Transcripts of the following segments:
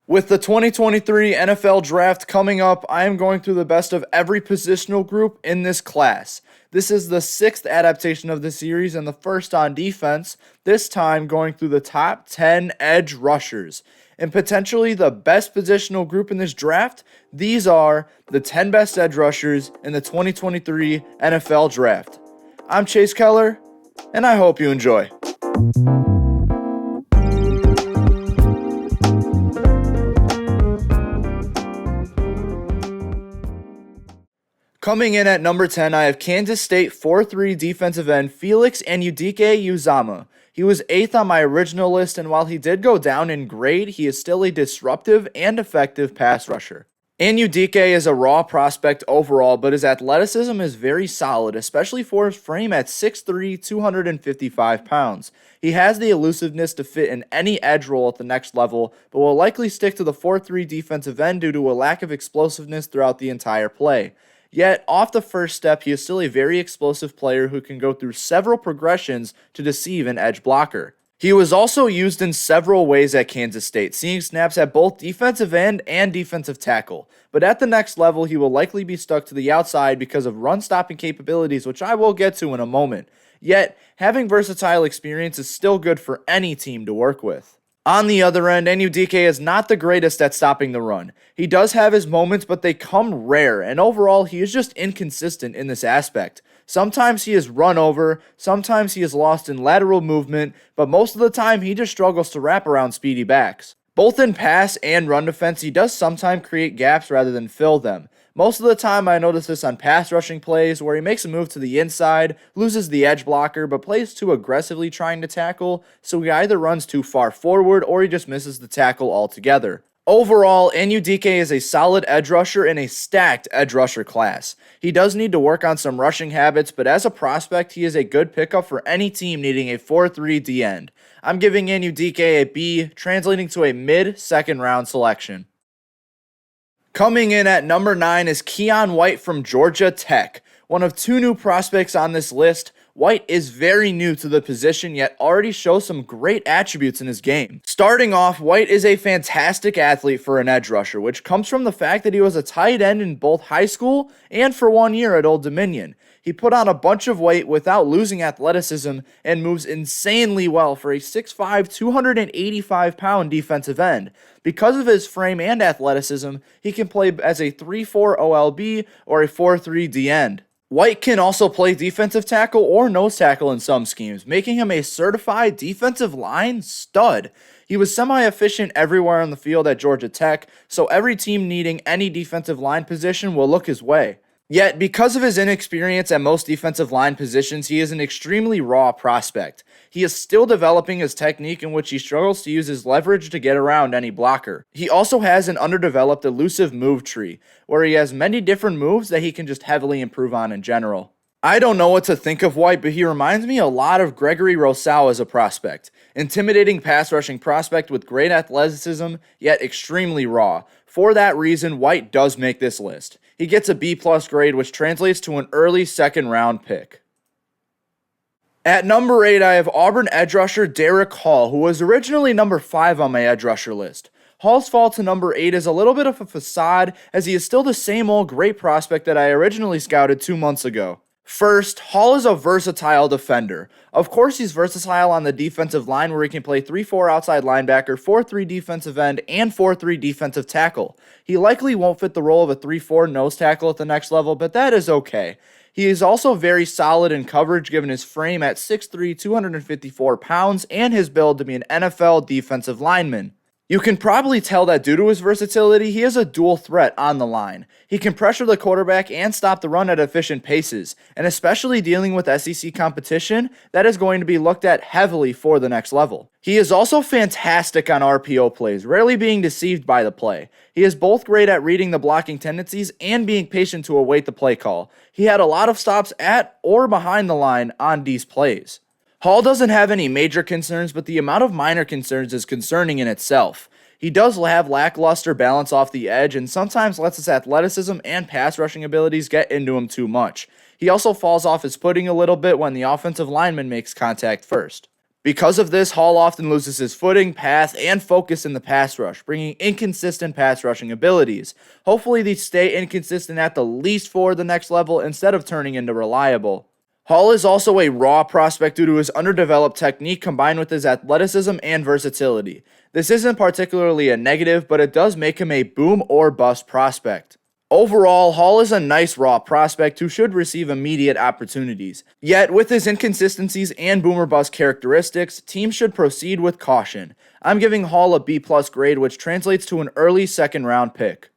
With the 2023 NFL Draft coming up, I am going through the best of every positional group in this class. This is the sixth adaptation of the series and the first on defense, this time going through the top 10 edge rushers. And potentially the best positional group in this draft, these are the 10 best edge rushers in the 2023 NFL Draft. I'm Chase Keller, and I hope you enjoy. Coming in at number 10, I have Kansas State 4-3 defensive end Felix and Udike Azumah. He was 8th on my original list, and while he did go down in grade, he is still a disruptive and effective pass rusher. And Udike is a raw prospect overall, but his athleticism is very solid, especially for his frame at 6'3", 255 pounds. He has the elusiveness to fit in any edge role at the next level, but will likely stick to the 4-3 defensive end due to a lack of explosiveness throughout the entire play. Yet, off the first step, he is still a very explosive player who can go through several progressions to deceive an edge blocker. He was also used in several ways at Kansas State, seeing snaps at both defensive end and defensive tackle. But at the next level, he will likely be stuck to the outside because of run-stopping capabilities, which I will get to in a moment. Yet, having versatile experience is still good for any team to work with. On the other end, Udike is not the greatest at stopping the run. He does have his moments, but they come rare, and overall, he is just inconsistent in this aspect. Sometimes he is run over, sometimes he is lost in lateral movement, but most of the time, he just struggles to wrap around speedy backs. Both in pass and run defense, he does sometimes create gaps rather than fill them. Most of the time, I notice this on pass rushing plays where he makes a move to the inside, loses the edge blocker, but plays too aggressively trying to tackle, so he either runs too far forward or he just misses the tackle altogether. Overall, Udike is a solid edge rusher in a stacked edge rusher class. He does need to work on some rushing habits, but as a prospect, he is a good pickup for any team needing a 4-3 D end. I'm giving Udike a B, translating to a mid-second round selection. Coming in at number 9 is Keon White from Georgia Tech. One of two new prospects on this list, White is very new to the position yet already shows some great attributes in his game. Starting off, White is a fantastic athlete for an edge rusher, which comes from the fact that he was a tight end in both high school and for 1 year at Old Dominion. He put on a bunch of weight without losing athleticism and moves insanely well for a 6'5", 285-pound defensive end. Because of his frame and athleticism, he can play as a 3-4 OLB or a 4-3 D end. White can also play defensive tackle or nose tackle in some schemes, making him a certified defensive line stud. He was semi-efficient everywhere on the field at Georgia Tech, so every team needing any defensive line position will look his way. Yet, because of his inexperience at most defensive line positions, he is an extremely raw prospect. He is still developing his technique in which he struggles to use his leverage to get around any blocker. He also has an underdeveloped elusive move tree, where he has many different moves that he can just heavily improve on in general. I don't know what to think of White, but he reminds me a lot of Gregory Rousseau as a prospect. Intimidating pass rushing prospect with great athleticism, yet extremely raw. For that reason, White does make this list. He gets a B+ grade, which translates to an early second round pick. At number 8, I have Auburn edge rusher Derek Hall, who was originally number 5 on my edge rusher list. Hall's fall to number 8 is a little bit of a facade, as he is still the same old great prospect that I originally scouted 2 months ago. First, Hall is a versatile defender. Of course, he's versatile on the defensive line where he can play 3-4 outside linebacker, 4-3 defensive end, and 4-3 defensive tackle. He likely won't fit the role of a 3-4 nose tackle at the next level, but that is okay. He is also very solid in coverage given his frame at 6'3", 254 pounds, and his build to be an NFL defensive lineman. You can probably tell that due to his versatility, he is a dual threat on the line. He can pressure the quarterback and stop the run at efficient paces, and especially dealing with SEC competition, that is going to be looked at heavily for the next level. He is also fantastic on RPO plays, rarely being deceived by the play. He is both great at reading the blocking tendencies and being patient to await the play call. He had a lot of stops at or behind the line on these plays. Hall doesn't have any major concerns, but the amount of minor concerns is concerning in itself. He does have lackluster balance off the edge and sometimes lets his athleticism and pass rushing abilities get into him too much. He also falls off his footing a little bit when the offensive lineman makes contact first. Because of this, Hall often loses his footing, path, and focus in the pass rush, bringing inconsistent pass rushing abilities. Hopefully these stay inconsistent at the least for the next level instead of turning into reliable. Hall is also a raw prospect due to his underdeveloped technique combined with his athleticism and versatility. This isn't particularly a negative, but it does make him a boom or bust prospect. Overall, Hall is a nice raw prospect who should receive immediate opportunities. Yet, with his inconsistencies and boomer bust characteristics, teams should proceed with caution. I'm giving Hall a B+ grade, which translates to an early second round pick.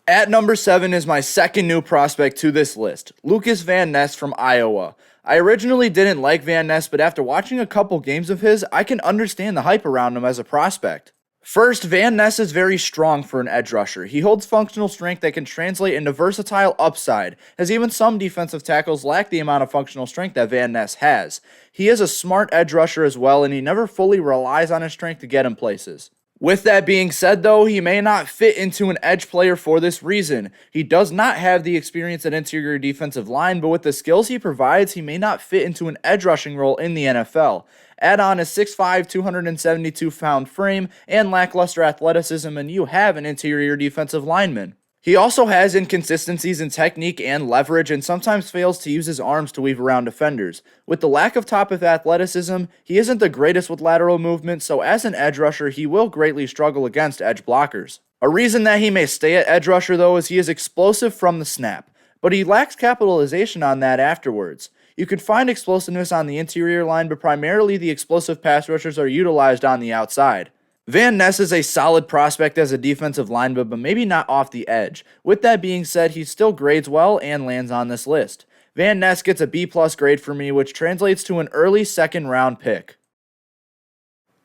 At number 7 is my second new prospect to this list, Lucas Van Ness from Iowa. I originally didn't like Van Ness, but after watching a couple games of his, I can understand the hype around him as a prospect. First, Van Ness is very strong for an edge rusher. He holds functional strength that can translate into versatile upside, as even some defensive tackles lack the amount of functional strength that Van Ness has. He is a smart edge rusher as well, and he never fully relies on his strength to get him places. With that being said though, he may not fit into an edge player for this reason. He does not have the experience at interior defensive line, but with the skills he provides, he may not fit into an edge rushing role in the NFL. Add on his 6'5", 272-pound frame and lackluster athleticism, and you have an interior defensive lineman. He also has inconsistencies in technique and leverage and sometimes fails to use his arms to weave around defenders. With the lack of top-end athleticism, he isn't the greatest with lateral movement, so as an edge rusher, he will greatly struggle against edge blockers. A reason that he may stay at edge rusher though is he is explosive from the snap, but he lacks capitalization on that afterwards. You could find explosiveness on the interior line, but primarily the explosive pass rushers are utilized on the outside. Van Ness is a solid prospect as a defensive lineman, but maybe not off the edge. With that being said, he still grades well and lands on this list. Van Ness gets a B+ grade for me, which translates to an early second round pick.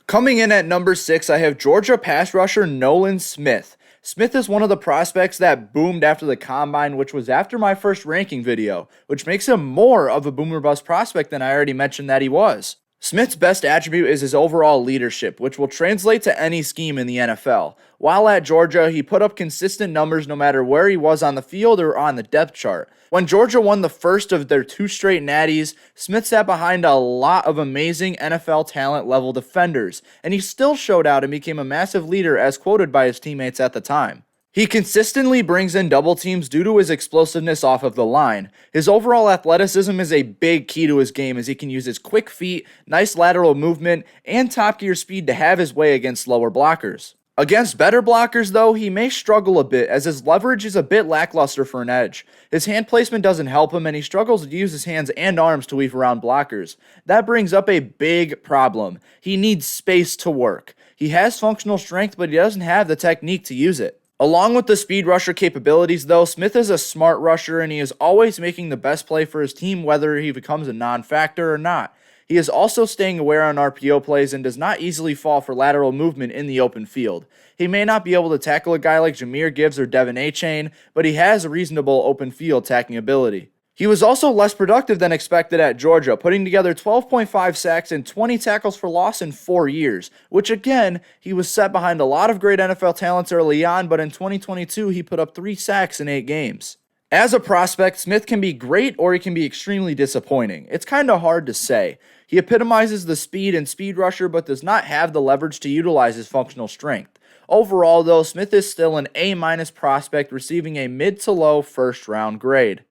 Coming in at number 6, I have Georgia pass rusher Nolan Smith. Smith is one of the prospects that boomed after the combine, which was after my first ranking video, which makes him more of a boomer bust prospect than I already mentioned that he was. Smith's best attribute is his overall leadership, which will translate to any scheme in the NFL. While at Georgia, he put up consistent numbers no matter where he was on the field or on the depth chart. When Georgia won the first of their 2 straight natties, Smith sat behind a lot of amazing NFL talent level defenders, and he still showed out and became a massive leader as quoted by his teammates at the time. He consistently brings in double teams due to his explosiveness off of the line. His overall athleticism is a big key to his game as he can use his quick feet, nice lateral movement, and top gear speed to have his way against slower blockers. Against better blockers though, he may struggle a bit as his leverage is a bit lackluster for an edge. His hand placement doesn't help him and he struggles to use his hands and arms to weave around blockers. That brings up a big problem. He needs space to work. He has functional strength, but he doesn't have the technique to use it. Along with the speed rusher capabilities though, Smith is a smart rusher and he is always making the best play for his team whether he becomes a non-factor or not. He is also staying aware on RPO plays and does not easily fall for lateral movement in the open field. He may not be able to tackle a guy like Jahmyr Gibbs or Devin Achane, but he has a reasonable open field tackling ability. He was also less productive than expected at Georgia, putting together 12.5 sacks and 20 tackles for loss in 4 years, which again, he was set behind a lot of great NFL talents early on, but in 2022 he put up 3 sacks in 8 games. As a prospect, Smith can be great or he can be extremely disappointing. It's kind of hard to say. He epitomizes the speed and speed rusher but does not have the leverage to utilize his functional strength. Overall though, Smith is still an A- prospect receiving a mid to low first round grade.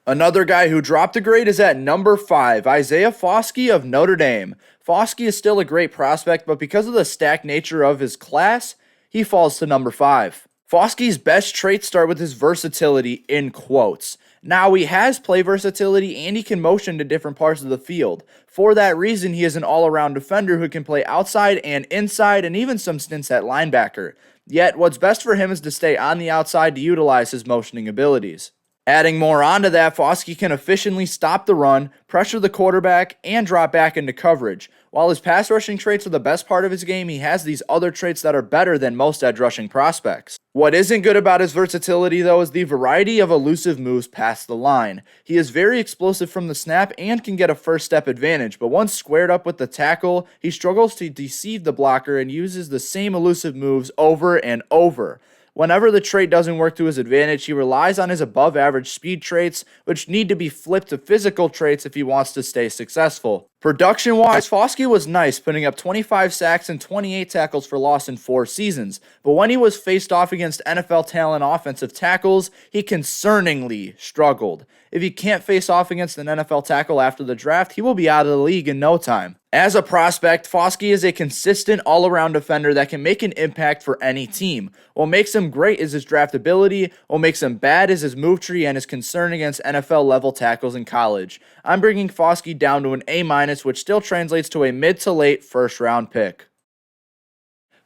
Another guy who dropped a grade is at number 5, Isaiah Foskey of Notre Dame. Foskey is still a great prospect, but because of the stacked nature of his class, he falls to number 5. Foskey's best traits start with his versatility, in quotes. Now, he has play versatility and he can motion to different parts of the field. For that reason, he is an all-around defender who can play outside and inside and even some stints at linebacker. Yet, what's best for him is to stay on the outside to utilize his motioning abilities. Adding more onto that, Foskey can efficiently stop the run, pressure the quarterback, and drop back into coverage. While his pass rushing traits are the best part of his game, he has these other traits that are better than most edge rushing prospects. What isn't good about his versatility though is the variety of elusive moves past the line. He is very explosive from the snap and can get a first step advantage, but once squared up with the tackle, he struggles to deceive the blocker and uses the same elusive moves over and over. Whenever the trait doesn't work to his advantage, he relies on his above-average speed traits, which need to be flipped to physical traits if he wants to stay successful. Production-wise, Foskey was nice, putting up 25 sacks and 28 tackles for loss in 4 seasons, but when he was faced off against NFL talent offensive tackles, he concerningly struggled. If he can't face off against an NFL tackle after the draft, he will be out of the league in no time. As a prospect, Foskey is a consistent all-around defender that can make an impact for any team. What makes him great is his draftability, what makes him bad is his move tree and his concern against NFL-level tackles in college. I'm bringing Foskey down to an A-, which still translates to a mid to late first-round pick.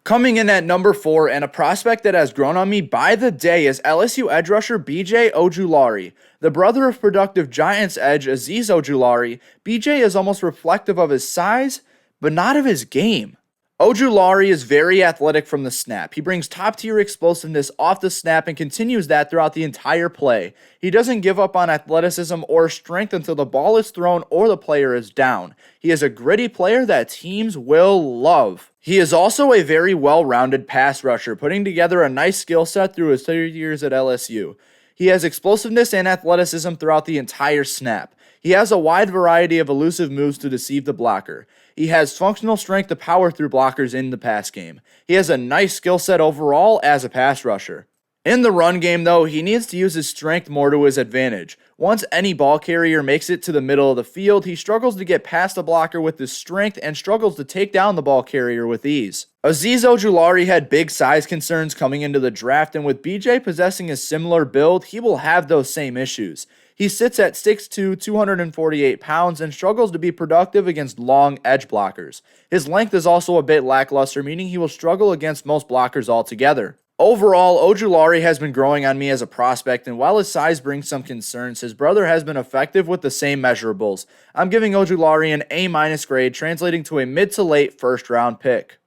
Coming in at number 4, and a prospect that has grown on me by the day, is LSU edge rusher BJ Ojulari. The brother of productive Giants edge Azeez Ojulari, BJ is almost reflective of his size, but not of his game. Ojulari is very athletic from the snap. He brings top-tier explosiveness off the snap and continues that throughout the entire play. He doesn't give up on athleticism or strength until the ball is thrown or the player is down. He is a gritty player that teams will love. He is also a very well-rounded pass rusher, putting together a nice skill set through his 3 years at LSU. He has explosiveness and athleticism throughout the entire snap. He has a wide variety of elusive moves to deceive the blocker. He has functional strength to power through blockers in the pass game. He has a nice skill set overall as a pass rusher. In the run game, though, he needs to use his strength more to his advantage. Once any ball carrier makes it to the middle of the field, he struggles to get past the blocker with his strength and struggles to take down the ball carrier with ease. Azeez Ojulari had big size concerns coming into the draft, and with BJ possessing a similar build, he will have those same issues. He sits at 6'2", 248 pounds, and struggles to be productive against long edge blockers. His length is also a bit lackluster, meaning he will struggle against most blockers altogether. Overall, Ojulari has been growing on me as a prospect, and while his size brings some concerns, his brother has been effective with the same measurables. I'm giving Ojulari an A- grade, translating to a mid to late first round pick.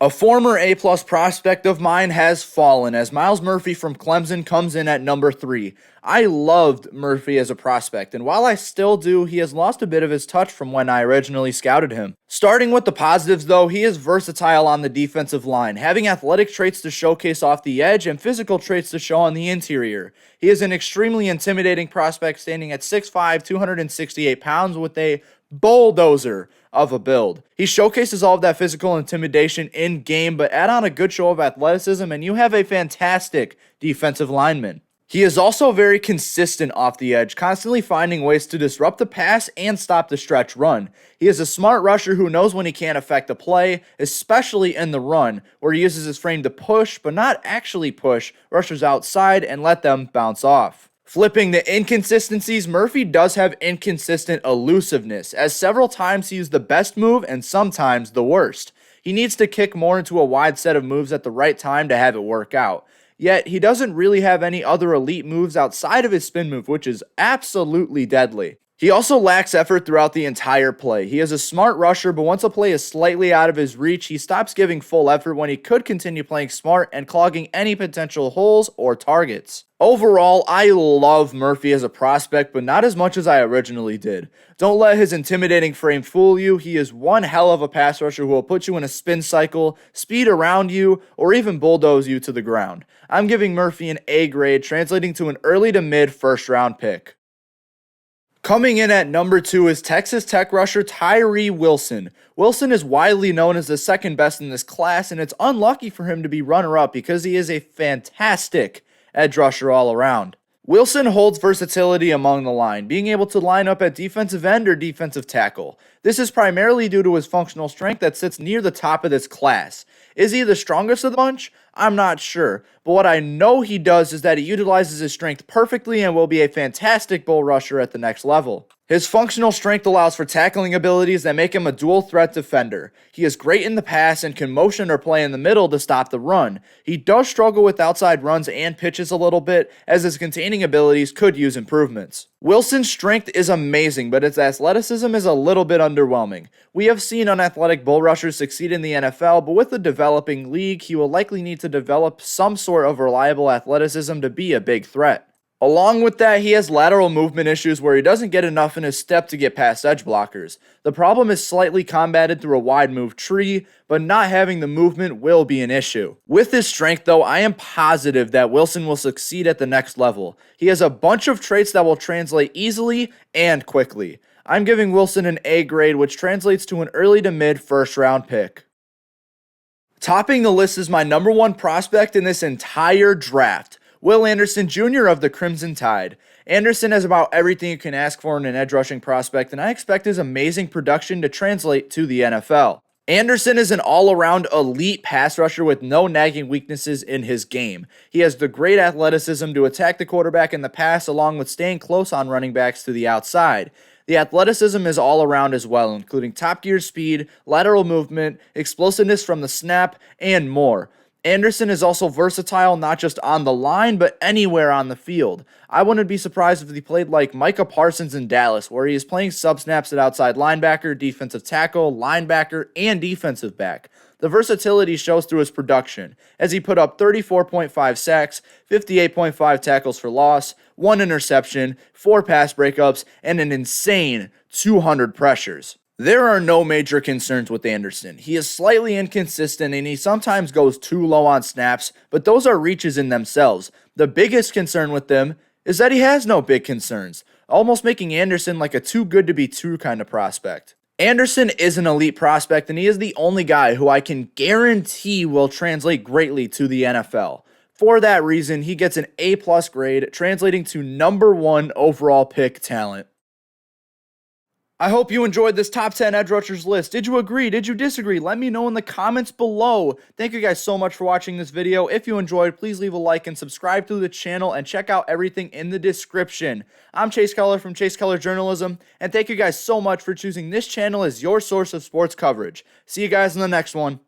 A former A-plus prospect of mine has fallen as Myles Murphy from Clemson comes in at number 3. I loved Murphy as a prospect, and while I still do, he has lost a bit of his touch from when I originally scouted him. Starting with the positives though, he is versatile on the defensive line, having athletic traits to showcase off the edge and physical traits to show on the interior. He is an extremely intimidating prospect standing at 6'5", 268 pounds with a bulldozer of a build. He showcases all of that physical intimidation in game, but add on a good show of athleticism and you have a fantastic defensive lineman. He is also very consistent off the edge, constantly finding ways to disrupt the pass and stop the stretch run. He is a smart rusher who knows when he can't affect a play, especially in the run, where he uses his frame to push, but not actually push, rushers outside and let them bounce off. Flipping the inconsistencies, Murphy does have inconsistent elusiveness, as several times he used the best move and sometimes the worst. He needs to kick more into a wide set of moves at the right time to have it work out. Yet, he doesn't really have any other elite moves outside of his spin move, which is absolutely deadly. He also lacks effort throughout the entire play. He is a smart rusher, but once a play is slightly out of his reach, he stops giving full effort when he could continue playing smart and clogging any potential holes or targets. Overall, I love Murphy as a prospect, but not as much as I originally did. Don't let his intimidating frame fool you. He is one hell of a pass rusher who will put you in a spin cycle, speed around you, or even bulldoze you to the ground. I'm giving Murphy an A grade, translating to an early to mid first round pick. Coming in at number 2 is Texas Tech rusher Tyree Wilson. Wilson is widely known as the second best in this class, and it's unlucky for him to be runner-up because he is a fantastic edge rusher all around. Wilson holds versatility among the line, being able to line up at defensive end or defensive tackle. This is primarily due to his functional strength that sits near the top of this class. Is he the strongest of the bunch? I'm not sure, but what I know he does is that he utilizes his strength perfectly and will be a fantastic bull rusher at the next level. His functional strength allows for tackling abilities that make him a dual threat defender. He is great in the pass and can motion or play in the middle to stop the run. He does struggle with outside runs and pitches a little bit, as his containing abilities could use improvements. Wilson's strength is amazing, but his athleticism is a little bit underwhelming. We have seen unathletic bull rushers succeed in the NFL, but with the developing league, he will likely need to develop some sort of reliable athleticism to be a big threat. Along with that, he has lateral movement issues where he doesn't get enough in his step to get past edge blockers. The problem is slightly combated through a wide move tree, but not having the movement will be an issue. With his strength though, I am positive that Wilson will succeed at the next level. He has a bunch of traits that will translate easily and quickly. I'm giving Wilson an A grade, which translates to an early to mid first round pick. Topping the list is my number 1 prospect in this entire draft, Will Anderson Jr. of the Crimson Tide. Anderson has about everything you can ask for in an edge rushing prospect, and I expect his amazing production to translate to the NFL. Anderson is an all-around elite pass rusher with no nagging weaknesses in his game. He has the great athleticism to attack the quarterback in the pass, along with staying close on running backs to the outside. The athleticism is all around as well, including top gear speed, lateral movement, explosiveness from the snap, and more. Anderson is also versatile, not just on the line, but anywhere on the field. I wouldn't be surprised if he played like Micah Parsons in Dallas, where he is playing sub-snaps at outside linebacker, defensive tackle, linebacker, and defensive back. The versatility shows through his production, as he put up 34.5 sacks, 58.5 tackles for loss, 1 interception, 4 pass breakups, and an insane 200 pressures. There are no major concerns with Anderson. He is slightly inconsistent and he sometimes goes too low on snaps, but those are reaches in themselves. The biggest concern with them is that he has no big concerns, almost making Anderson like a too good to be true kind of prospect. Anderson is an elite prospect and he is the only guy who I can guarantee will translate greatly to the NFL. For that reason, he gets an A+ grade, translating to number 1 overall pick talent. I hope you enjoyed this top 10 edge rushers list. Did you agree? Did you disagree? Let me know in the comments below. Thank you guys so much for watching this video. If you enjoyed, please leave a like and subscribe to the channel and check out everything in the description. I'm Chase Keller from Chase Keller Journalism, and thank you guys so much for choosing this channel as your source of sports coverage. See you guys in the next one.